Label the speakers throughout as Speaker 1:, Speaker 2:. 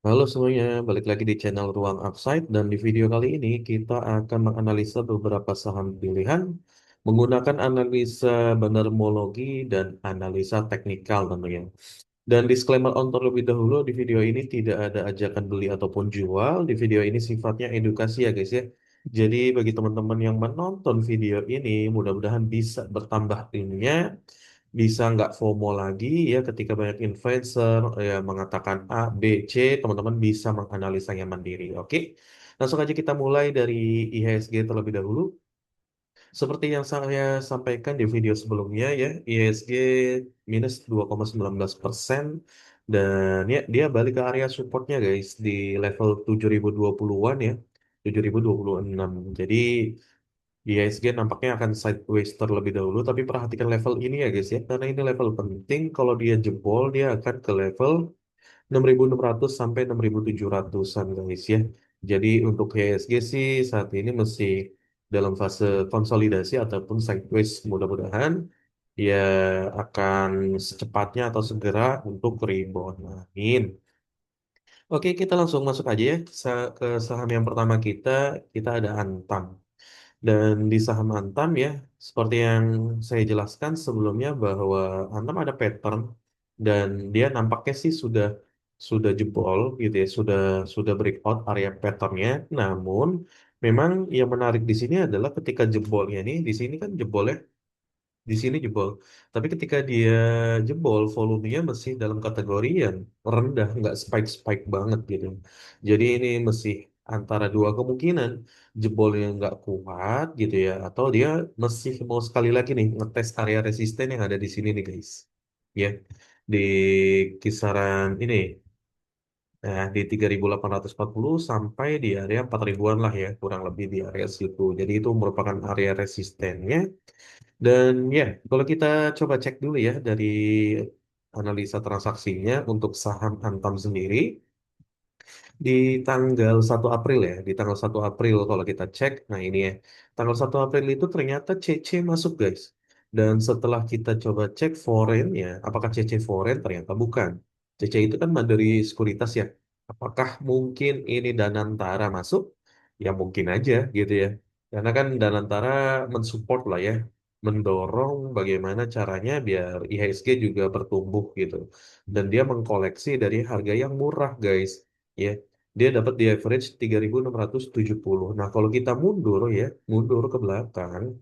Speaker 1: Halo semuanya, balik lagi di channel Ruang Upside dan di video kali ini kita akan menganalisa beberapa saham pilihan menggunakan analisa banarmologi dan analisa teknikal tentunya. Dan disclaimer on terlebih dahulu di video ini tidak ada ajakan beli ataupun jual. Di video ini sifatnya edukasi ya guys ya. Jadi bagi teman-teman yang menonton video ini mudah-mudahan bisa bertambah ilmunya, bisa nggak FOMO lagi ya ketika banyak influencer ya mengatakan A, B, C, teman-teman bisa menganalisanya mandiri. Oke, langsung aja kita mulai dari IHSG terlebih dahulu. Seperti yang saya sampaikan di video sebelumnya ya, IHSG minus 2,19% dan ya dia balik ke area supportnya guys di level 7020-an ya, 7026. Jadi IHSG nampaknya akan sideways terlebih dahulu, tapi perhatikan level ini ya guys ya, karena ini level penting. Kalau dia jebol, dia akan ke level 6.600 sampai 6.700-an guys ya. Jadi untuk IHSG sih saat ini masih dalam fase konsolidasi ataupun sideways. Mudah-mudahan ya akan secepatnya atau segera untuk rebound. Amin. Oke, kita langsung masuk aja ya ke saham yang pertama kita ada Antam. Dan di saham Antam ya, seperti yang saya jelaskan sebelumnya bahwa Antam ada pattern dan dia nampaknya sih sudah jebol gitu ya, sudah breakout area patternnya. Namun memang yang menarik di sini adalah ketika jebolnya nih, di sini kan jebolnya di sini jebol. Tapi ketika dia jebol, volumenya masih dalam kategori yang rendah, nggak spike-spike banget gitu. Jadi ini masih antara dua kemungkinan, jebolnya nggak kuat gitu ya, atau dia masih mau sekali lagi nih ngetes area resisten yang ada di sini nih guys. Ya, di kisaran ini, di 3.840 sampai di area 4.000-an lah ya, kurang lebih di area situ. Jadi itu merupakan area resistennya. Dan ya, kalau kita coba cek dulu ya dari analisa transaksinya untuk saham Antam sendiri di tanggal 1 April ya, di tanggal 1 April kalau kita cek, nah ini ya, tanggal 1 April itu ternyata CC masuk guys. Dan setelah kita coba cek foreign ya, apakah CC foreign? Ternyata bukan. CC itu kan Mandiri Sekuritas ya. Apakah mungkin ini Danantara masuk? Ya mungkin aja gitu ya. Karena kan Danantara mensupport lah ya, mendorong bagaimana caranya biar IHSG juga bertumbuh gitu. Dan dia mengkoleksi dari harga yang murah guys. Ya, dia dapat di average 3.670. Nah, kalau kita mundur ya, mundur ke belakang,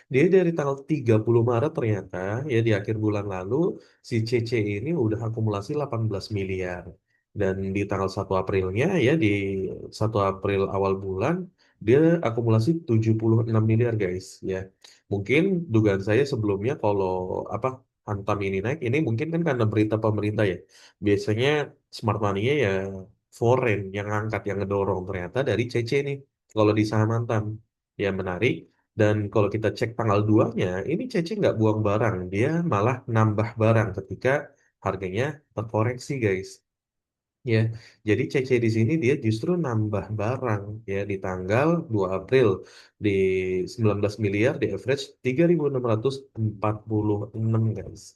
Speaker 1: dia dari tanggal 30 Maret ternyata ya di akhir bulan lalu si CC ini udah akumulasi 18 miliar. Dan di tanggal 1 Aprilnya ya di 1 April awal bulan dia akumulasi 76 miliar guys ya. Mungkin dugaan saya sebelumnya kalau apa Antam ini naik ini mungkin kan karena berita pemerintah ya. Biasanya smart money-nya ya foreign yang angkat yang ngedorong ternyata dari CC nih. Kalau di saham Antam ya menarik. Dan kalau kita cek tanggal 2-nya, ini Cece nggak buang barang, dia malah nambah barang ketika harganya terkoreksi, guys. Ya, jadi CC di sini dia justru nambah barang ya di tanggal 2 April di 19 miliar di average 3.646 guys.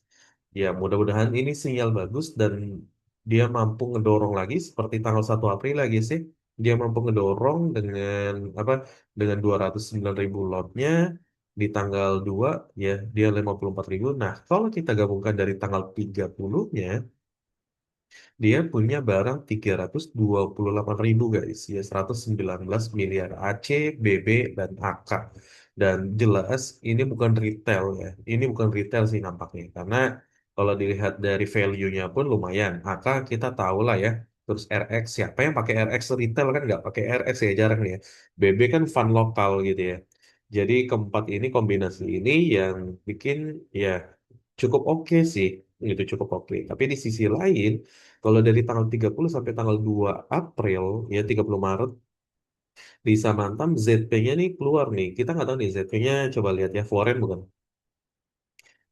Speaker 1: Ya, mudah-mudahan ini sinyal bagus dan dia mampu ngedorong lagi seperti tanggal 1 April lagi sih. Dia mampu ngedorong dengan apa? Dengan 209.000 lotnya di tanggal 2 ya dia 54.000. Nah, kalau kita gabungkan dari tanggal 30-nya dia punya barang 328.000 guys, ya 119 miliar AC, BB, dan AK. Dan jelas ini bukan retail ya, ini bukan retail sih nampaknya. Karena kalau dilihat dari value-nya pun lumayan. AK kita tahu lah ya, terus RX siapa yang pakai RX retail kan nggak pakai RX ya jarang nih ya. BB kan fun lokal gitu ya. Jadi keempat ini kombinasi ini yang bikin ya cukup oke sih, itu cukup oke. Tapi di sisi lain, kalau dari tanggal 30 sampai tanggal 2 April, ya 30 Maret, di Samantam ZP-nya nih keluar nih. Kita nggak tahu nih ZP-nya coba lihat ya, foreign bukan?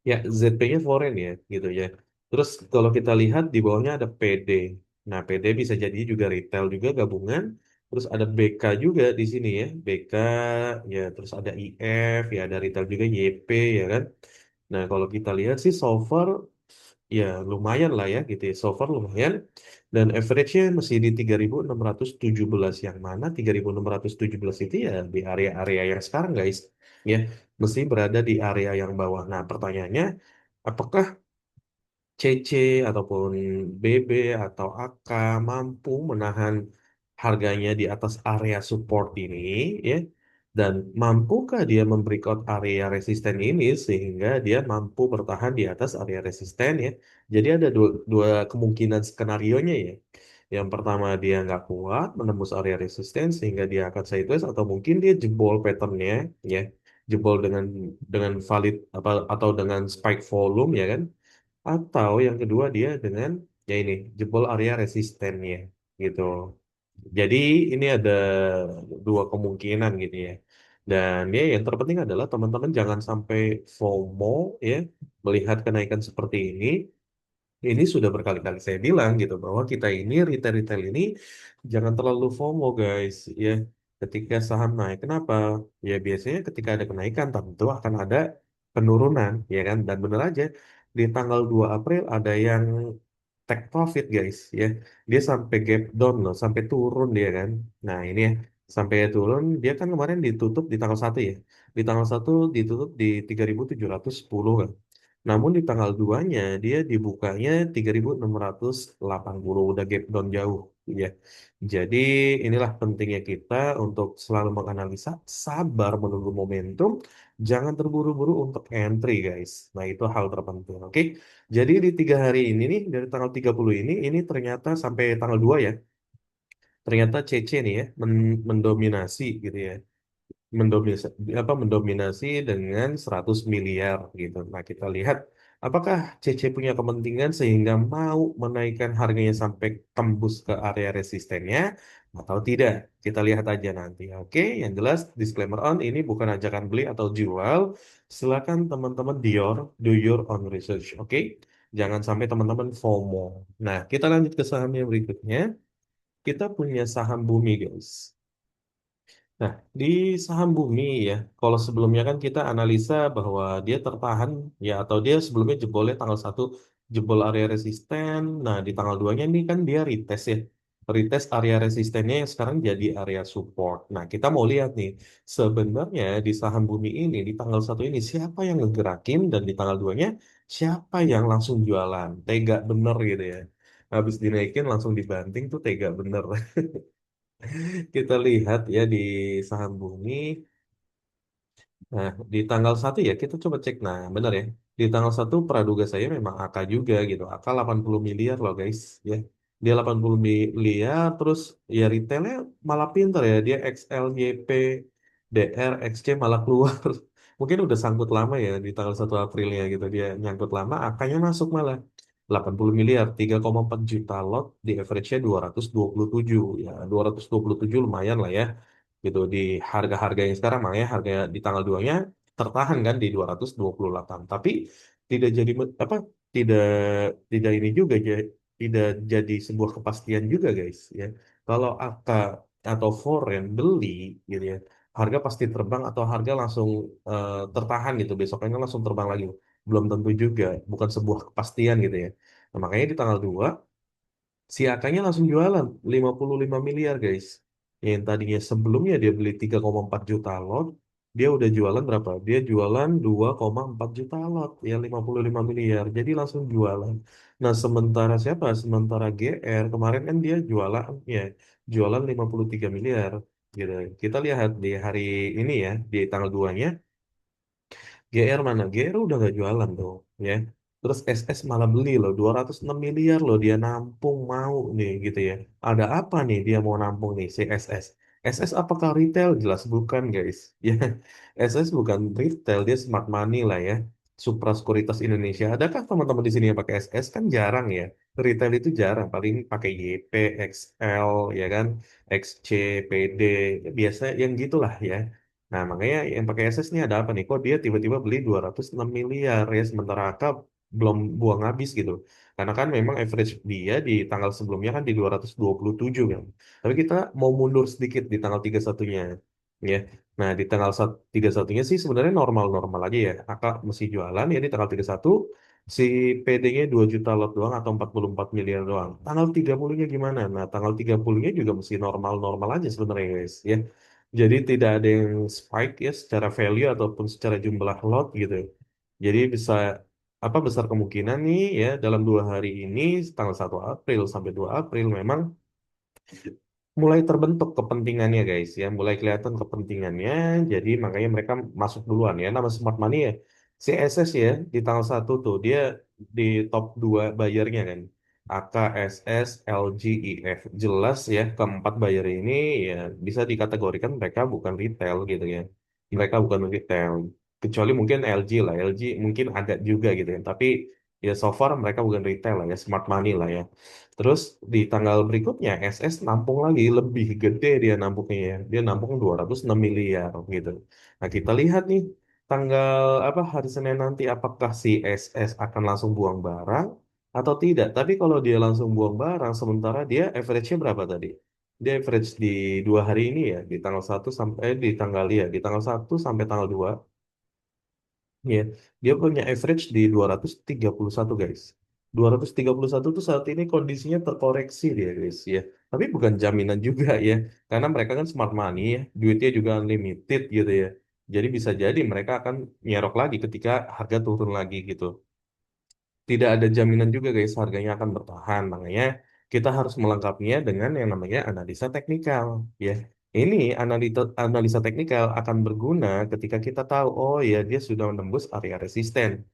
Speaker 1: Ya, ZP-nya foreign ya, gitu ya. Terus kalau kita lihat di bawahnya ada PD. Nah, PD bisa jadi juga retail juga gabungan. Terus ada BK juga di sini ya, BK ya, terus ada IF ya, ada retail juga YP ya kan. Nah, kalau kita lihat sih so far ya lumayan lah ya gitu ya. So far lumayan. Dan average-nya masih di 3.617. Yang mana 3.617 itu ya di area-area yang sekarang guys. Ya, mesti berada di area yang bawah. Nah, pertanyaannya, apakah CC ataupun BB atau AK mampu menahan harganya di atas area support ini ya, dan mampukah dia membreakout area resisten ini sehingga dia mampu bertahan di atas area resisten ya. Jadi ada dua kemungkinan skenarionya ya. Yang pertama dia nggak kuat menembus area resisten sehingga dia akan sideways, atau mungkin dia jebol patternnya ya, jebol dengan valid apa atau dengan spike volume ya kan, atau yang kedua dia dengan ya ini jebol area resistennya gitu. Jadi ini ada dua kemungkinan gitu ya. Dan ya yang terpenting adalah teman-teman jangan sampai FOMO ya melihat kenaikan seperti ini. Ini sudah berkali-kali saya bilang gitu bahwa kita ini retail-retail ini jangan terlalu FOMO guys ya. Ketika saham naik, kenapa? Ya biasanya ketika ada kenaikan tentu akan ada penurunan ya kan. Dan benar aja di tanggal 2 April ada yang take profit guys ya. Dia sampai gap down loh, sampai turun dia kan. Nah ini ya, sampai turun dia kan kemarin ditutup di tanggal 1 ya. Di tanggal 1 ditutup di 3.710 kan. Namun di tanggal 2-nya dia dibukanya 3.680, udah gap down jauh ya. Jadi inilah pentingnya kita untuk selalu menganalisa, sabar menunggu momentum, jangan terburu-buru untuk entry guys. Nah itu hal terpenting, oke. Jadi di 3 hari ini nih dari tanggal 30 ini ternyata sampai tanggal 2 ya, ternyata CC nih ya mendominasi gitu ya, mendominasi mendominasi dengan 100 miliar gitu. Nah, kita lihat apakah CC punya kepentingan sehingga mau menaikkan harganya sampai tembus ke area resistennya atau tidak. Kita lihat aja nanti. Oke, yang jelas disclaimer on ini bukan ajakan beli atau jual. Silakan teman-teman do your own research. Oke. Jangan sampai teman-teman FOMO. Nah, kita lanjut ke saham yang berikutnya. Kita punya saham Bumi, guys. Nah, di saham bumi ya, kalau sebelumnya kan kita analisa bahwa dia tertahan ya, atau dia sebelumnya jebolnya tanggal 1 jebol area resisten. Nah, di tanggal 2-nya ini kan dia retest ya. Retest area resistennya yang sekarang jadi area support. Nah, kita mau lihat nih, sebenarnya di saham bumi ini di tanggal 1 ini siapa yang ngegerakin, dan di tanggal 2-nya siapa yang langsung jualan. Tega bener gitu ya. Habis dinaikin langsung dibanting tuh tega bener. Kita lihat ya di saham bumi. Nah, di tanggal 1 ya kita coba cek. Nah, benar ya. Di tanggal 1 praduga saya memang AK juga gitu. AK 80 miliar loh guys. Ya. Dia 80 miliar, terus ya retailnya malah pinter ya. Dia XL, YP, DR, XC malah keluar. Mungkin udah sangkut lama ya di tanggal 1 Aprilnya gitu. Dia nyangkut lama, AK-nya masuk malah. 80 miliar, 3,4 juta lot, di average-nya 227. Ya, 227 lumayan lah ya gitu di harga-harga yang sekarang, makanya harga di tanggal 2-nya tertahan kan di 228, tapi tidak jadi tidak tidak ini juga tidak jadi sebuah kepastian juga guys ya. Kalau AK atau foreign beli gitu ya, harga pasti terbang atau harga langsung tertahan gitu, besoknya langsung terbang lagi, belum tentu juga, bukan sebuah kepastian gitu ya. Nah, makanya di tanggal 2 si AK-nya langsung jualan 55 miliar guys. Yang tadinya sebelumnya dia beli 3,4 juta lot, dia udah jualan berapa? Dia jualan 2,4 juta lot, ya 55 miliar. Jadi langsung jualan. Nah, sementara siapa? Sementara GR kemarin kan dia jualan ya, jualan 53 miliar gitu. Kita lihat di hari ini ya, di tanggal 2-nya GR mana? GR udah nggak jualan tuh, ya. Terus SS malah beli loh, 206 miliar loh dia nampung mau nih gitu ya. Ada apa nih dia mau nampung nih si SS? SS apakah retail? Jelas bukan guys. Ya, SS bukan retail, dia smart money lah ya. Supra Sekuritas Indonesia. Adakah teman-teman di sini yang pakai SS? Kan jarang ya. Retail itu jarang, paling pakai YP, XL, ya kan, XC, PD, ya biasa yang gitulah ya. Nah, makanya yang pakai SS ini ada apa nih? Kok dia tiba-tiba beli 206 miliar ya, sementara AK belum buang habis gitu. Karena kan memang average dia di tanggal sebelumnya kan di 227 kan. Tapi kita mau mundur sedikit di tanggal 31-nya. Ya. Nah, di tanggal 31-nya sih sebenarnya normal-normal aja ya. AK masih jualan ya di tanggal 31. Si PD-nya 2 juta lot doang atau 44 miliar doang. Tanggal 30-nya gimana? Nah, tanggal 30-nya juga masih normal-normal aja sebenarnya guys ya. Jadi tidak ada yang spike ya secara value ataupun secara jumlah lot gitu. Jadi bisa apa besar kemungkinan nih ya dalam 2 hari ini tanggal 1 April sampai 2 April memang mulai terbentuk kepentingannya guys ya, mulai kelihatan kepentingannya, jadi makanya mereka masuk duluan ya, nama smart money ya, CSS ya, di tanggal 1 tuh dia di top 2 bayarnya kan, AK, SS, LG, IF, jelas ya keempat bayar ini ya bisa dikategorikan mereka bukan retail gitu ya, mereka bukan retail, kecuali mungkin LG lah, LG mungkin ada juga gitu ya, tapi ya so far mereka bukan retail lah ya, smart money lah ya. Terus di tanggal berikutnya SS nampung lagi lebih gede dia nampungnya ya. Dia nampung 206 miliar gitu. Nah, kita lihat nih tanggal apa hari Senin nanti apakah si SS akan langsung buang barang atau tidak. Tapi kalau dia langsung buang barang sementara dia average-nya berapa tadi? Dia average di 2 hari ini ya, di tanggal 1 sampai di tanggal ya, di tanggal 1 sampai tanggal 2. Ya, dia punya average di 231 guys. 231 tuh saat ini kondisinya terkoreksi dia guys ya. Tapi bukan jaminan juga ya. Karena mereka kan smart money ya. Duitnya juga unlimited gitu ya. Jadi bisa jadi mereka akan nyerok lagi ketika harga turun lagi gitu, tidak ada jaminan juga guys harganya akan bertahan. Makanya kita harus melengkapinya dengan yang namanya analisa teknikal ya. Ini analisa teknikal akan berguna ketika kita tahu oh ya dia sudah menembus area resisten.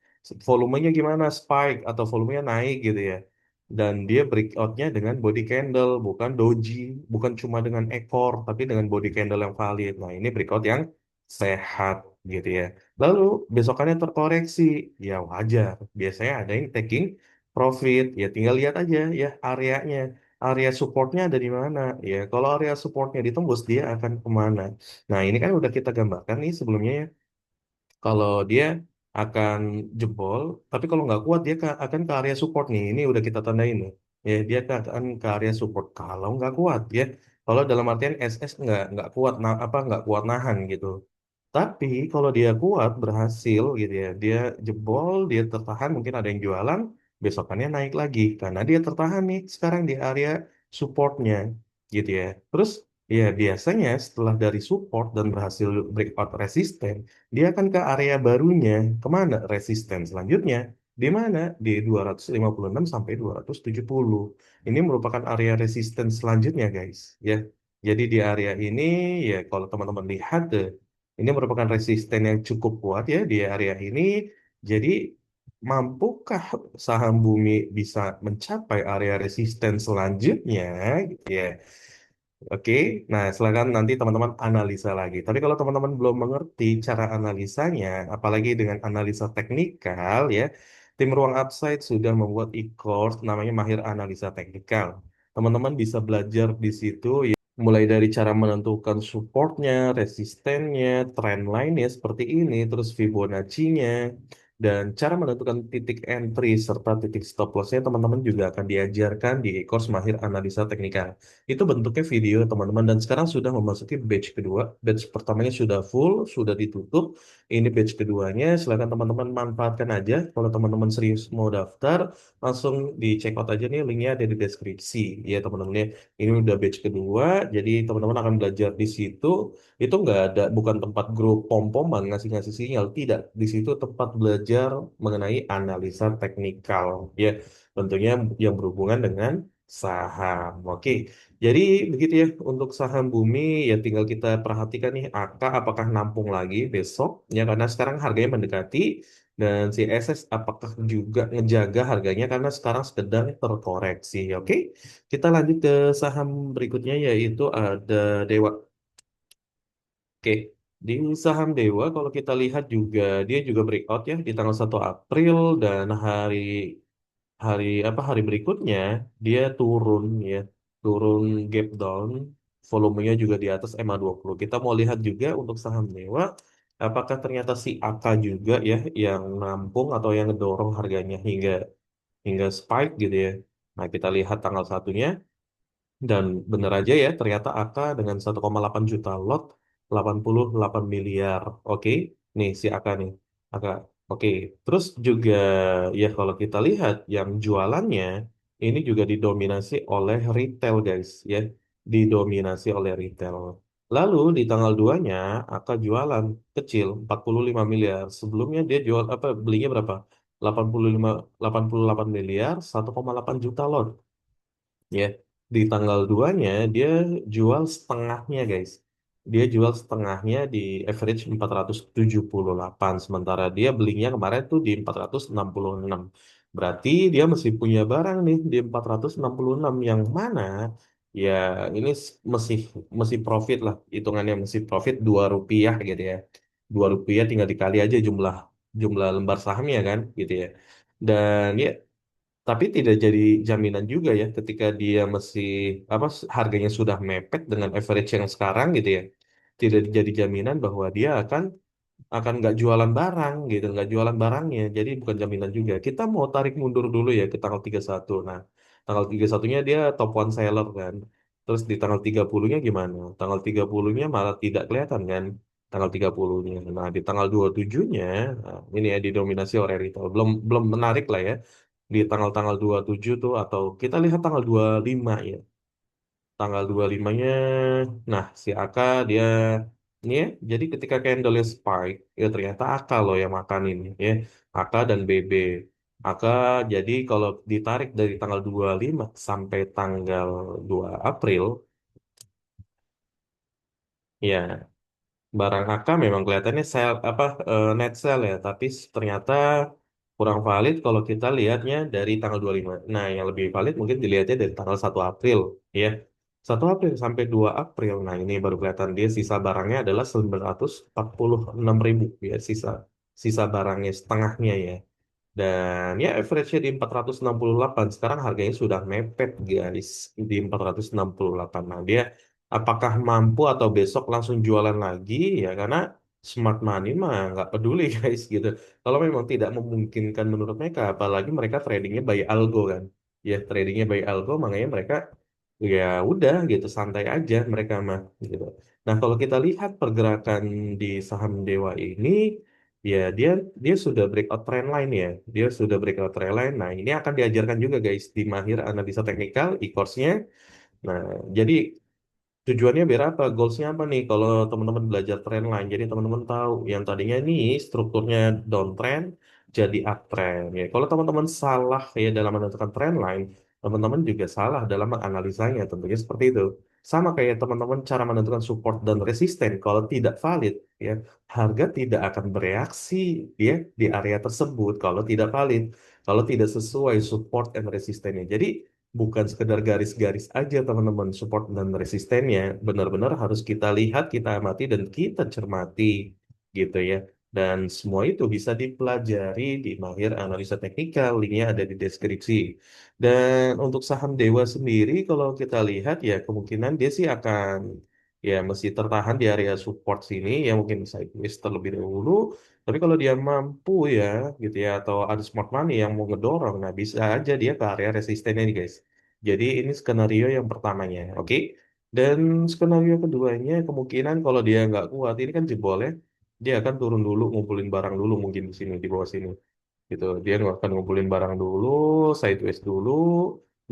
Speaker 1: Volumenya gimana spike atau volumenya naik gitu ya. Dan dia breakoutnya dengan body candle bukan doji, bukan cuma dengan ekor tapi dengan body candle yang valid. Nah, ini breakout yang sehat gitu ya. Lalu besokannya terkoreksi, ya wajar. Biasanya ada yang taking profit, ya tinggal lihat aja ya areanya. Area supportnya ada di mana? Ya, kalau area supportnya ditembus, dia akan kemana? Nah, ini kan udah kita gambarkan nih sebelumnya ya. Kalau dia akan jebol, tapi kalau nggak kuat dia akan ke area support nih. Ini udah kita tandain nih. Ya, dia akan ke area support kalau nggak kuat ya. Kalau dalam artian SS nggak kuat apa nggak kuat nahan gitu. Tapi kalau dia kuat berhasil gitu ya, dia jebol, dia tertahan, mungkin ada yang jualan, besokannya naik lagi karena dia tertahan nih sekarang di area supportnya gitu ya. Terus ya biasanya setelah dari support dan berhasil breakout resisten, dia akan ke area barunya. Kemana? Resisten selanjutnya. Di mana? Di 256 sampai 270. Ini merupakan area resisten selanjutnya guys ya. Jadi di area ini ya kalau teman-teman lihat ini merupakan resisten yang cukup kuat ya di area ini. Jadi, mampukah saham bumi bisa mencapai area resisten selanjutnya? Gitu ya. Oke, nah silakan nanti teman-teman analisa lagi. Tapi kalau teman-teman belum mengerti cara analisanya, apalagi dengan analisa teknikal ya, tim Ruang Upside sudah membuat e-course namanya Mahir Analisa Teknikal. Teman-teman bisa belajar di situ mulai dari cara menentukan supportnya, resistennya, trendline-nya seperti ini, terus Fibonacci-nya, dan cara menentukan titik entry serta titik stop loss-nya teman-teman juga akan diajarkan di course Mahir Analisa Teknikal. Itu bentuknya video teman-teman dan sekarang sudah memasuki batch kedua. Batch pertamanya sudah full, sudah ditutup. Ini batch keduanya, silakan teman-teman manfaatkan aja. Kalau teman-teman serius mau daftar, langsung di check out aja nih, linknya ada di deskripsi ya teman-teman ya. Ini udah batch kedua, jadi teman-teman akan belajar di situ. Itu nggak ada, bukan tempat grup pom-poman ngasih-ngasih sinyal, tidak. Di situ tempat belajar mengenai analisa teknikal, ya. Tentunya yang berhubungan dengan saham. Oke, jadi begitu ya untuk saham bumi ya tinggal kita perhatikan nih AK apakah nampung lagi besok ya karena sekarang harganya mendekati dan si SS apakah juga ngejaga harganya karena sekarang sedang terkoreksi. Oke. Kita lanjut ke saham berikutnya yaitu ada Dewa. Oke, di saham Dewa kalau kita lihat juga dia juga breakout ya di tanggal 1 April dan hari apa hari berikutnya dia turun ya, turun gap down, volumenya juga di atas EMA 20. Kita mau lihat juga untuk saham Dewa apakah ternyata si AK juga ya yang nampung atau yang ngedorong harganya hingga hingga spike gitu ya. Nah, kita lihat tanggal 1-nya. Dan bener aja ya, ternyata AK dengan 1,8 juta lot, 88 miliar. Oke, nih si AK nih. AK. Oke, terus juga ya kalau kita lihat yang jualannya ini juga didominasi oleh retail guys ya, didominasi oleh retail. Lalu di tanggal 2-nya akan jualan kecil 45 miliar. Sebelumnya dia jual apa belinya berapa? 88 miliar 1,8 juta lot ya. Di tanggal 2-nya dia jual setengahnya guys. Dia jual setengahnya di average 478 sementara dia belinya kemarin tuh di 466. Berarti dia masih punya barang nih di 466 yang mana ya ini masih masih profit lah, hitungannya masih profit 2 rupiah gitu ya. 2 rupiah tinggal dikali aja jumlah jumlah lembar sahamnya kan gitu ya. Dan ya tapi tidak jadi jaminan juga ya ketika dia masih apa harganya sudah mepet dengan average yang sekarang gitu ya. Tidak jadi jaminan bahwa dia akan nggak jualan barang gitu, nggak jualan barangnya. Jadi bukan jaminan juga. Kita mau tarik mundur dulu ya ke tanggal 31. Nah, tanggal 31-nya dia top one seller kan. Terus di tanggal 30-nya gimana? Tanggal 30-nya malah tidak kelihatan kan. Tanggal 30-nya. Nah, di tanggal 27-nya nah, ini ya didominasi oleh retail. Belum belum menarik lah ya. Di tanggal-tanggal 27 tuh atau kita lihat tanggal 25 ya. Tanggal 25-nya, nah si AK dia ini ya, jadi ketika candle spike, ya ternyata AK loh yang makan ini ya. AK dan BB. AK jadi kalau ditarik dari tanggal 25 sampai tanggal 2 April, ya barang AK memang kelihatannya sell apa net sell ya, tapi ternyata kurang valid kalau kita lihatnya dari tanggal 25. Nah, yang lebih valid mungkin dilihatnya dari tanggal 1 April ya. 1 April sampai 2 April. Nah, ini baru kelihatan dia sisa barangnya adalah 946 ribu ya, sisa sisa barangnya setengahnya ya. Dan ya average-nya di 468. Sekarang harganya sudah mepet guys di 468. Nah dia apakah mampu atau besok langsung jualan lagi ya karena smart money mah nggak peduli guys gitu. Kalau memang tidak memungkinkan menurut mereka, apalagi mereka tradingnya by algo kan. Ya tradingnya by algo makanya mereka ya udah gitu santai aja mereka mah gitu. Nah kalau kita lihat pergerakan di saham Dewa ini ya dia sudah breakout trend line ya. Dia sudah breakout trend line. Nah, ini akan diajarkan juga guys di Mahir Analisa Teknikal e-course-nya. Nah, jadi tujuannya biar apa? Goalsnya apa nih? Kalau teman-teman belajar trend line, jadi teman-teman tahu yang tadinya nih strukturnya downtrend jadi uptrend ya. Kalau teman-teman salah ya dalam menentukan trend line, teman-teman juga salah dalam menganalisanya. Tentunya seperti itu. Sama kayak teman-teman cara menentukan support dan resisten. Kalau tidak valid ya, harga tidak akan bereaksi ya di area tersebut kalau tidak valid, kalau tidak sesuai support and resistennya. Jadi bukan sekedar garis-garis aja teman-teman support dan resistennya benar-benar harus kita lihat, kita amati dan kita cermati gitu ya. Dan semua itu bisa dipelajari di Mahir Analisa Teknikal, linknya ada di deskripsi. Dan untuk saham Dewa sendiri kalau kita lihat ya kemungkinan dia sih akan ya masih tertahan di area support sini ya mungkin sideways terlebih dahulu. Tapi kalau dia mampu ya gitu ya atau ada smart money yang mau ngedorong, nah bisa aja dia ke area resistennya nih guys. Jadi ini skenario yang pertamanya, oke? Dan skenario keduanya kemungkinan kalau dia nggak kuat, ini kan jebol ya, dia akan turun dulu, ngumpulin barang dulu mungkin di sini di bawah sini gitu. Dia akan ngumpulin barang dulu, sideways dulu,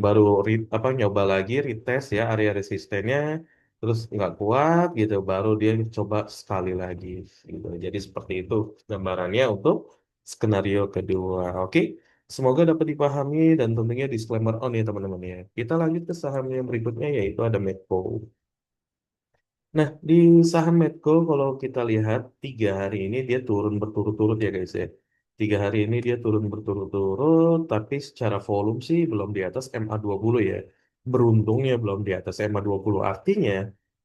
Speaker 1: baru apa nyoba lagi retest ya area resistennya, terus nggak kuat gitu, baru dia coba sekali lagi gitu. Jadi seperti itu gambarannya untuk skenario kedua. Oke, semoga dapat dipahami dan tentunya disclaimer on ya teman-teman ya. Kita lanjut ke saham yang berikutnya yaitu ada Medco. Nah, di saham Medco kalau kita lihat 3 hari ini dia turun berturut-turut ya guys ya. 3 hari ini dia turun berturut-turut, tapi secara volume sih belum di atas MA20 ya. Beruntungnya belum di atas MA20. Artinya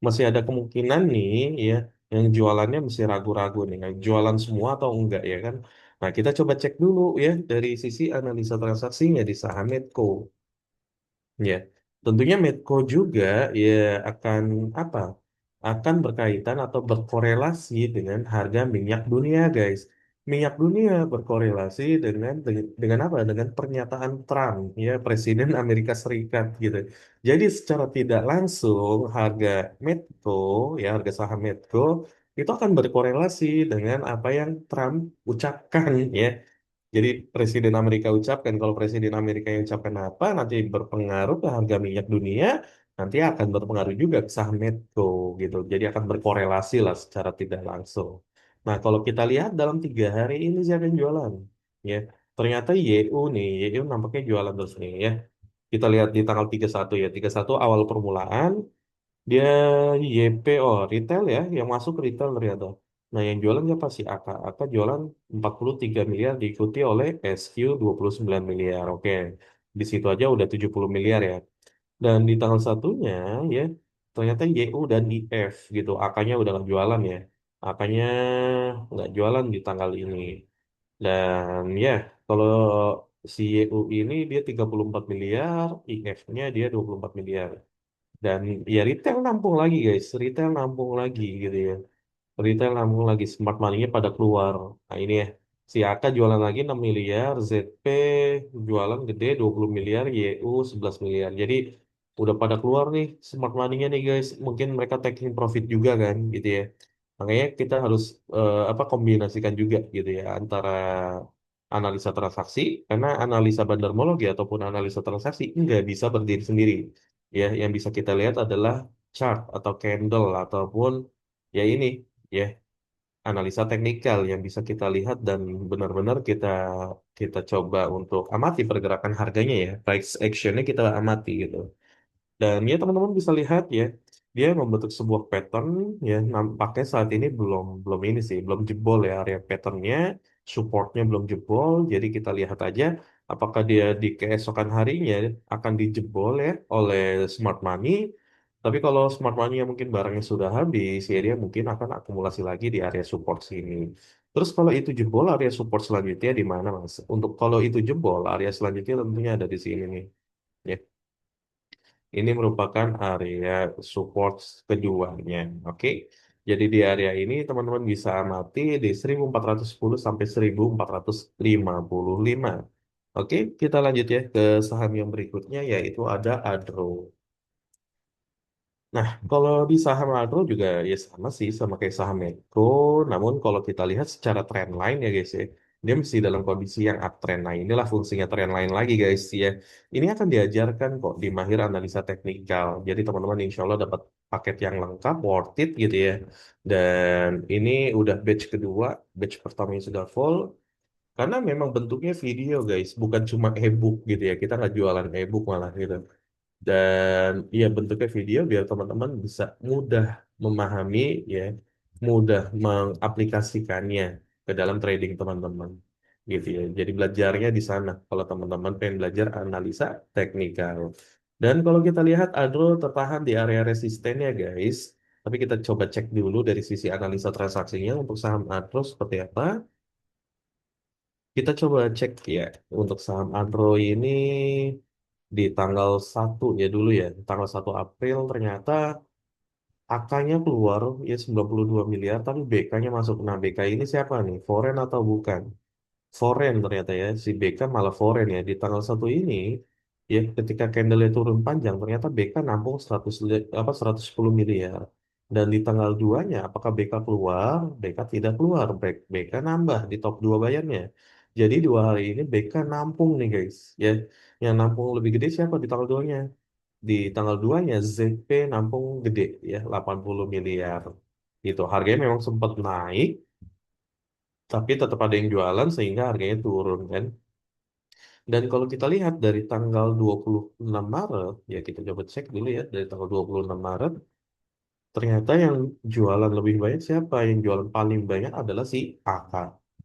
Speaker 1: masih ada kemungkinan nih ya, yang jualannya masih ragu-ragu nih. Yang jualan semua atau enggak ya kan. Nah, kita coba cek dulu ya dari sisi analisa transaksinya di saham Medco. Ya, tentunya Medco juga ya akan apa? Akan berkaitan atau berkorelasi dengan harga minyak dunia, guys. Minyak dunia berkorelasi dengan apa? Dengan pernyataan Trump, ya Presiden Amerika Serikat gitu. Jadi secara tidak langsung harga Medco, ya harga saham Medco itu akan berkorelasi dengan apa yang Trump ucapkan ya. Jadi Presiden Amerika ucapkan, kalau Presiden Amerika yang ucapkan apa, nanti berpengaruh ke harga minyak dunia, nanti akan berpengaruh juga ke saham Medco gitu. Jadi akan berkorelasi lah secara tidak langsung. Nah, kalau kita lihat dalam 3 hari ini siapa yang jualan? Ya, ternyata YU nih, YU nampaknya jualan terus nih ya. Kita lihat di tanggal 31 ya, 31 awal permulaan, dia YPO retail ya, yang masuk retail ternyata. Nah, yang jualan siapa sih? AK. AK jualan 43 miliar diikuti oleh SQ 29 miliar. Oke, di situ aja udah 70 miliar ya. Dan di tanggal satunya ya, ternyata YU dan IF gitu. AK-nya udah nggak jualan ya. AK-nya nggak jualan di tanggal ini. Dan ya, kalau si YU ini dia 34 miliar, IF-nya dia 24 miliar. Dan ya retail nampung lagi guys, retail nampung lagi gitu ya. Retail nampung lagi, smart money-nya pada keluar. Nah ini ya, si AK jualan lagi 6 miliar, ZP jualan gede 20 miliar, YU 11 miliar. Jadi udah pada keluar nih smart money-nya nih guys. Mungkin mereka taking profit juga kan gitu ya. Makanya kita harus apa kombinasikan juga gitu ya antara analisa transaksi, karena analisa bandarmologi ataupun analisa transaksi nggak bisa berdiri sendiri. Ya, yang bisa kita lihat adalah chart atau candle ataupun ya ini ya analisa teknikal yang bisa kita lihat dan benar-benar kita kita coba untuk amati pergerakan harganya ya, price actionnya kita amati gitu. Dan ya teman-teman bisa lihat ya, dia membentuk sebuah pattern ya, nampaknya saat ini belum belum ini sih, belum jebol ya area patternnya, supportnya belum jebol. Jadi kita lihat aja apakah dia di keesokan harinya akan dijebol ya oleh smart money. Tapi kalau smart money yang mungkin barangnya sudah habis, ya dia mungkin akan akumulasi lagi di area support sini. Terus kalau itu jebol, area support selanjutnya di mana, Mas? Untuk kalau itu jebol, area selanjutnya tentunya ada di sini nih. Ya. Ini merupakan area support keduanya. Oke. Jadi di area ini teman-teman bisa amati di 1410 sampai 1455. Oke, kita lanjut ya ke saham yang berikutnya yaitu ada Adro. Nah, kalau di saham Adro juga ya sama sih, sama kayak saham Medco. Namun kalau kita lihat secara trend line ya guys ya, dia masih dalam kondisi yang uptrend. Nah, inilah fungsinya trend line lagi guys ya. Ini akan diajarkan kok di Mahir Analisa Teknikal. Jadi teman-teman insya Allah dapat paket yang lengkap, worth it gitu ya. Dan ini udah batch kedua, batch pertama yang sudah full. Karena memang bentuknya video guys, bukan cuma e-book gitu ya. Kita nggak jualan e-book malah gitu. Dan ya bentuknya video biar teman-teman bisa mudah memahami ya, mudah mengaplikasikannya ke dalam trading teman-teman. Gitu ya. Jadi belajarnya di sana kalau teman-teman pengen belajar analisa teknikal. Dan kalau kita lihat Adro tertahan di area resistennya guys. Tapi kita coba cek dulu dari sisi analisa transaksinya untuk saham Adro seperti apa. Kita coba cek ya untuk saham Android ini di tanggal 1 ya dulu ya. Tanggal 1 April ternyata AK-nya keluar ya 92 miliar tapi BK-nya masuk. Nah, BK ini siapa nih? Foreign atau bukan? Foreign ternyata ya. Si BK malah foreign ya. Di tanggal 1 ini ya ketika candle-nya turun panjang ternyata BK nampung 110 miliar. Dan di tanggal 2-nya apakah BK keluar? BK tidak keluar. BK nambah di top 2 bayarnya. Jadi 2 hari ini BK nampung nih guys. Ya, yang nampung lebih gede siapa di tanggal 2-nya? Di tanggal 2-nya ZP nampung gede ya 80 miliar. Gitu. Harganya memang sempat naik tapi tetap ada yang jualan sehingga harganya turun kan. Dan kalau kita lihat dari tanggal 26 Maret, ya kita coba cek dulu ya, dari tanggal 26 Maret, ternyata yang jualan lebih banyak siapa? Yang jualan paling banyak adalah si AK.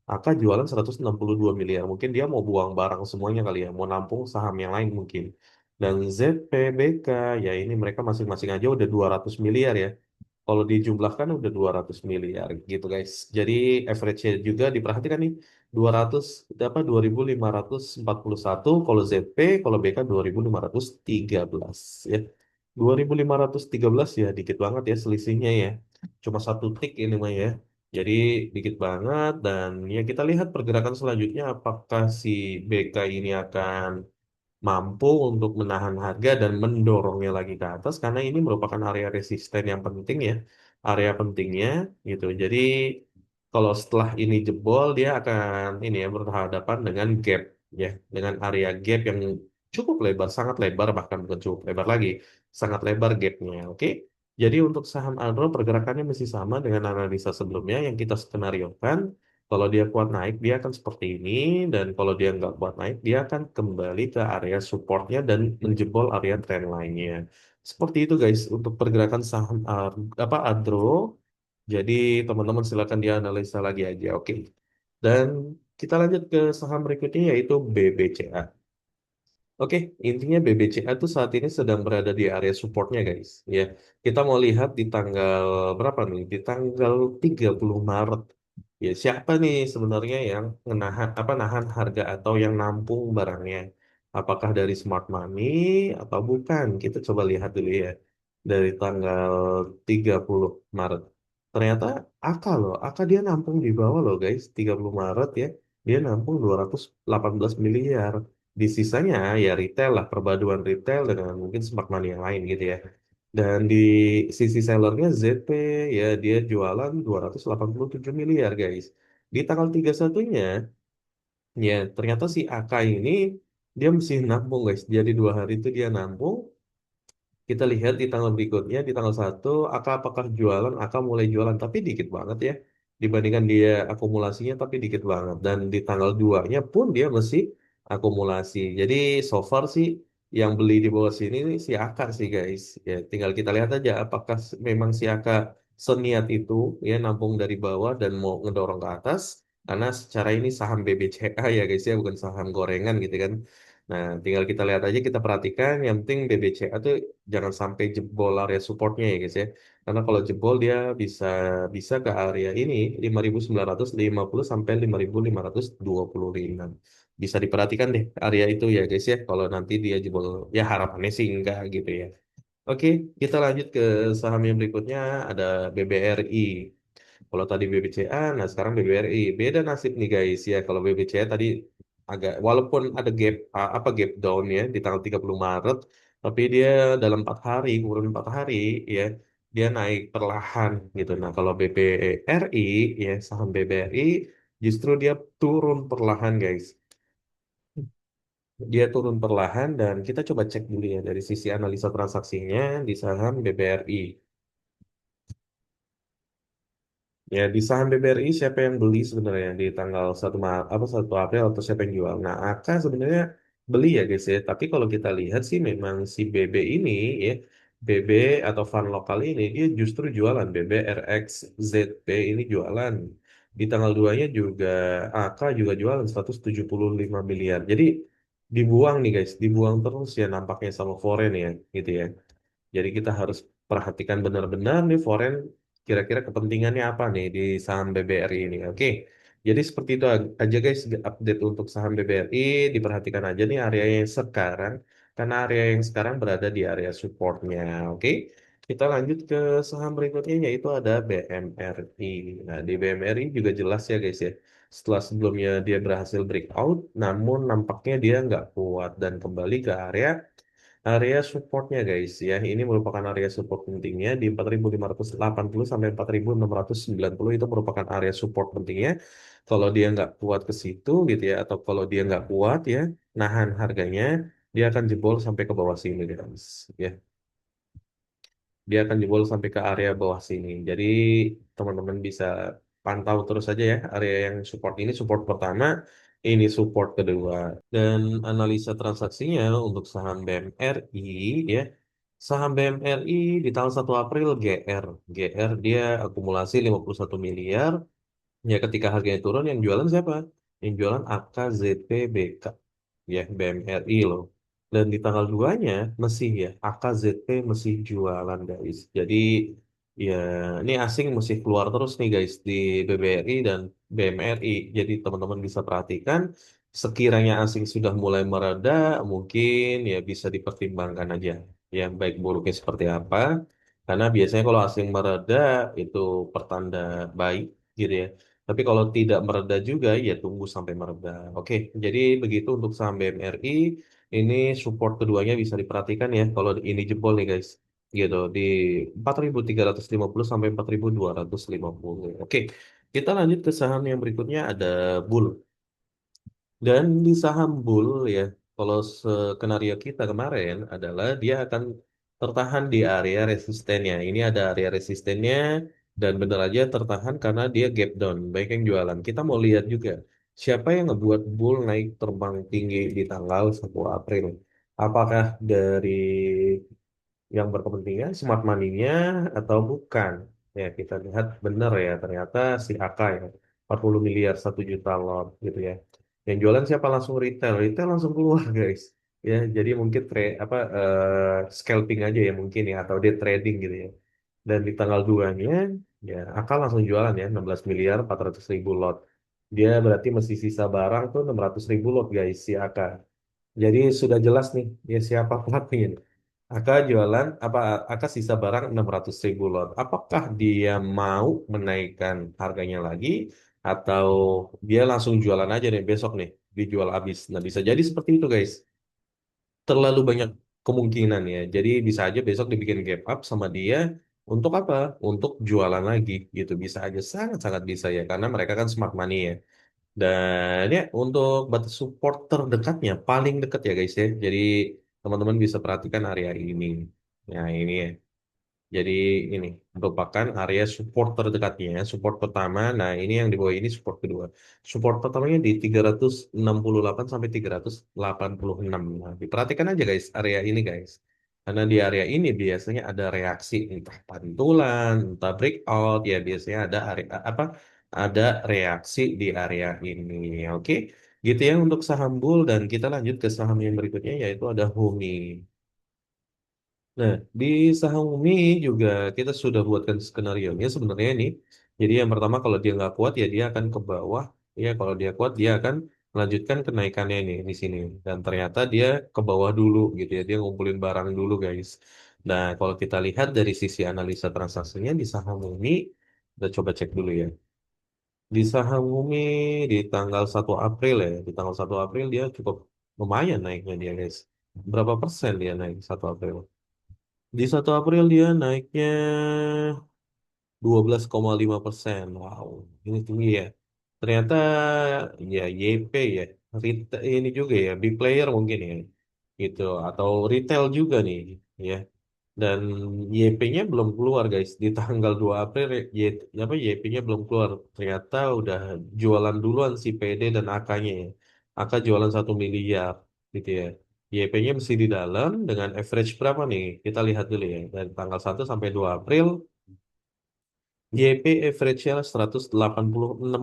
Speaker 1: AK jualan 162 miliar. Mungkin dia mau buang barang semuanya kali ya, mau nampung saham yang lain mungkin. Dan ZPBK, ya ini mereka masing-masing aja udah 200 miliar ya. Kalau dijumlahkan udah 200 miliar gitu guys. Jadi average-nya juga diperhatikan nih 200 apa 2541 kalau ZP, kalau BK 2513 ya. 2513 ya dikit banget ya selisihnya ya. Cuma 1 tick ini mah ya. Jadi dikit banget dan ya kita lihat pergerakan selanjutnya apakah si BK ini akan mampu untuk menahan harga dan mendorongnya lagi ke atas karena ini merupakan area resisten yang penting ya area pentingnya gitu. Jadi kalau setelah ini jebol dia akan ini ya berhadapan dengan gap ya, dengan area gap yang cukup lebar, sangat lebar bahkan bukan cukup lebar lagi, sangat lebar gapnya. Oke. Jadi untuk saham Alro pergerakannya masih sama dengan analisa sebelumnya yang kita skenariokan. Kalau dia kuat naik, dia akan seperti ini, dan kalau dia nggak kuat naik, dia akan kembali ke area supportnya dan menjebol area trend lainnya. Seperti itu guys untuk pergerakan saham apa Adro. Jadi teman-teman silakan dianalisa lagi aja, oke. Dan kita lanjut ke saham berikutnya yaitu BBCA. Oke, intinya BBCA itu saat ini sedang berada di area supportnya guys. Ya, kita mau lihat di tanggal berapa nih? Di tanggal 30 Maret. Ya, siapa nih sebenarnya yang menahan apa nahan harga atau yang nampung barangnya? Apakah dari Smart Money atau bukan? Kita coba lihat dulu ya. Dari tanggal 30 Maret. Ternyata AK loh, AK dia nampung di bawah loh guys, 30 Maret ya. Dia nampung 218 miliar. Di sisanya ya retail lah, perpaduan retail dengan mungkin smart money yang lain gitu ya. Dan di sisi sellernya ZP ya dia jualan 287 miliar guys. Di tanggal 31-nya ya ternyata si AK ini dia mesti nabung guys. Jadi 2 hari itu dia nabung. Kita lihat di tanggal berikutnya, di tanggal 1, AK apakah jualan? AK mulai jualan, tapi dikit banget ya. Dibandingkan dia akumulasinya, tapi dikit banget. Dan di tanggal 2-nya pun dia masih akumulasi. Jadi so far sih, yang beli di bawah sini nih si AK sih guys. Ya, tinggal kita lihat aja apakah memang si AK seniat itu, ya nampung dari bawah dan mau ngedorong ke atas. Karena secara ini saham BBCA ya guys ya, bukan saham gorengan gitu kan. Nah, tinggal kita lihat aja, kita perhatikan. Yang penting BBCA tuh jangan sampai jebol area supportnya ya guys ya. Karena kalau jebol dia bisa bisa ke area ini 5.950 sampai 5.525. Bisa diperhatikan deh area itu ya guys ya. Kalau nanti dia jebol, ya harapannya sih enggak gitu ya. Oke, kita lanjut ke saham yang berikutnya ada BBRI. Kalau tadi BBCA, nah sekarang BBRI. Beda nasib nih guys ya. Kalau BBCA tadi agak, walaupun ada gap, apa gap down ya di tanggal 30 Maret, tapi dia dalam 4 hari, kurun 4 hari ya, dia naik perlahan gitu. Nah kalau BBRI ya, saham BBRI justru dia turun perlahan guys. Dia turun perlahan dan kita coba cek dulu ya dari sisi analisa transaksinya di saham BBRI. Ya, di saham BBRI siapa yang beli sebenarnya di tanggal 1 April atau siapa yang jual? Nah, AK sebenarnya beli ya guys ya. Tapi kalau kita lihat sih memang si BB ini ya, BB atau fund lokal ini dia justru jualan BBRXZP ini jualan. Di tanggal 2-nya juga AK juga jualan 175 miliar. Jadi dibuang nih guys, dibuang terus ya nampaknya sama foreign ya gitu ya. Jadi kita harus perhatikan benar-benar nih foreign kira-kira kepentingannya apa nih di saham BBRI ini. Oke. Jadi seperti itu aja guys update untuk saham BBRI. Diperhatikan aja nih area yang sekarang karena area yang sekarang berada di area supportnya. Oke. Kita lanjut ke saham berikutnya yaitu ada BMRI. Nah, di BMRI juga jelas ya guys ya. Setelah sebelumnya dia berhasil breakout, namun nampaknya dia nggak kuat dan kembali ke area supportnya guys ya, ini merupakan area support pentingnya di 4.580 sampai 4.690 itu merupakan area support pentingnya. Kalau dia nggak kuat ke situ gitu ya, atau kalau dia nggak kuat ya, nahan harganya, dia akan jebol sampai ke bawah sini guys. Ya, dia akan jebol sampai ke area bawah sini. Jadi teman-teman bisa pantau terus saja ya area yang support ini support pertama, ini support kedua. Dan analisa transaksinya untuk saham BMRI ya. Saham BMRI di tanggal 1 April GR. GR dia akumulasi 51 miliar. Ya ketika harganya turun yang jualan siapa? Yang jualan AKZPBK ya BMRI loh. Dan di tanggal 2-nya masih ya AKZP masih jualan guys. Jadi ya ini asing masih keluar terus nih guys di BBRI dan BMRI. Jadi teman-teman bisa perhatikan sekiranya asing sudah mulai mereda mungkin ya bisa dipertimbangkan aja yang baik buruknya seperti apa. Karena biasanya kalau asing mereda itu pertanda baik gitu ya. Tapi kalau tidak mereda juga, ya tunggu sampai mereda. Oke, jadi begitu untuk saham BMRI. Ini support keduanya bisa diperhatikan ya. Kalau ini jebol nih guys. gitu di 4.350 sampai 4.250. Oke, kita lanjut ke saham yang berikutnya ada Bull. Dan di saham Bull ya, kalau skenario kita kemarin adalah dia akan tertahan di area resistennya. Ini ada area resistennya dan benar aja tertahan karena dia gap down. Baik yang jualan. Kita mau lihat juga siapa yang ngebuat Bull naik terbang tinggi di tanggal 1 April. Apakah dari yang berkepentingan smart money-nya atau bukan? Ya, kita lihat benar ya, ternyata si AK ya, 40 miliar 1 juta lot gitu ya. Yang jualan siapa? Langsung retail. Retail langsung keluar, guys. Ya, jadi mungkin scalping aja ya mungkin ya atau day trading gitu ya. Dan di tanggal 2-nya ya AK langsung jualan ya 16 miliar 400 ribu lot. Dia berarti masih sisa barang tuh 600 ribu lot guys si AK. Jadi sudah jelas nih ya siapa pelakunya. AK jualan apa AK sisa barang 600 ribu lot. Apakah dia mau menaikkan harganya lagi atau dia langsung jualan aja nih besok nih dijual habis. Nah, bisa jadi seperti itu guys. Terlalu banyak kemungkinan ya. Jadi bisa aja besok dibikin gap up sama dia untuk apa? Untuk jualan lagi gitu. Bisa aja sangat-sangat bisa ya karena mereka kan smart money ya. Dan ya untuk batas support terdekatnya paling dekat ya guys ya. Jadi teman-teman bisa perhatikan area ini. Nah ini ya. Jadi ini merupakan area support terdekatnya. Support pertama, nah ini yang di bawah ini support kedua. Support pertamanya di 368 sampai 386. Nah, diperhatikan aja guys area ini guys. Karena di area ini biasanya ada reaksi entah pantulan, entah breakout ya biasanya ada area apa ada reaksi di area ini. Oke. Gitu ya untuk saham bull dan kita lanjut ke saham yang berikutnya yaitu ada Humi. Nah, di saham Umi juga kita sudah buatkan skenario-nya sebenarnya ini. Jadi yang pertama kalau dia nggak kuat ya dia akan ke bawah. Ya kalau dia kuat dia akan melanjutkan kenaikannya ini di sini. Dan ternyata dia ke bawah dulu gitu ya. Dia ngumpulin barang dulu guys. Nah kalau kita lihat dari sisi analisa transaksinya di saham Umi, kita coba cek dulu ya. Di saham Umi di tanggal 1 April ya. Di tanggal 1 April dia cukup lumayan naiknya dia guys. Berapa persen dia naik 1 April? Di 1 April dia naiknya 12,5%. Wow, ini tinggi ya. Ternyata ya YP ya, ini juga ya, big player mungkin ya, gitu. Atau retail juga nih, ya. Dan YP-nya belum keluar guys. Di tanggal 2 April YP-nya belum keluar. Ternyata udah jualan duluan si PD dan AK-nya ya. AK jualan 1 miliar gitu ya. YP-nya masih di dalam dengan average berapa nih? Kita lihat dulu ya. Dari tanggal 1 sampai 2 April YP average-nya 186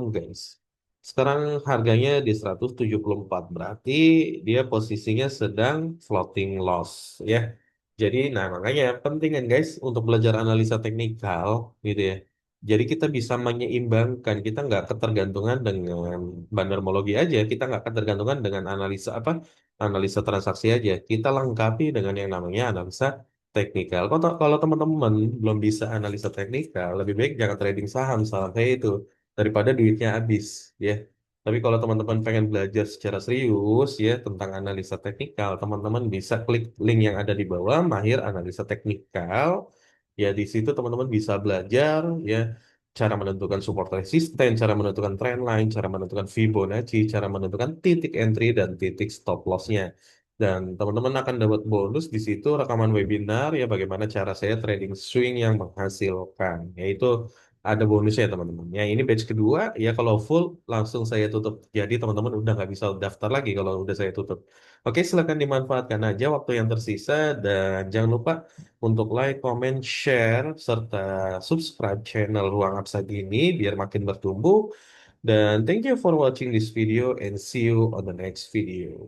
Speaker 1: guys. Sekarang harganya di 174. Berarti dia posisinya sedang floating loss ya. Jadi nah makanya penting kan guys untuk belajar analisa teknikal gitu ya. Jadi kita bisa menyeimbangkan, kita nggak ketergantungan dengan bandarmologi aja, kita nggak ketergantungan dengan analisa apa, analisa transaksi aja. Kita lengkapi dengan yang namanya analisa teknikal. Kalau teman-teman belum bisa analisa teknikal, lebih baik jangan trading saham, salah saya itu daripada duitnya habis, ya. Tapi kalau teman-teman pengen belajar secara serius ya tentang analisa teknikal, teman-teman bisa klik link yang ada di bawah, Mahir Analisa Teknikal. Ya di situ teman-teman bisa belajar ya cara menentukan support resisten, cara menentukan trend line, cara menentukan Fibonacci, cara menentukan titik entry dan titik stop loss-nya. Dan teman-teman akan dapat bonus di situ rekaman webinar ya bagaimana cara saya trading swing yang menghasilkan. Yaitu ada bonusnya ya teman-teman. Ya ini batch kedua ya kalau full langsung saya tutup. Jadi teman-teman udah nggak bisa daftar lagi kalau udah saya tutup. Oke silakan dimanfaatkan aja waktu yang tersisa dan jangan lupa untuk like, comment, share serta subscribe channel Ruang Upside ini biar makin bertumbuh. Dan thank you for watching this video and see you on the next video.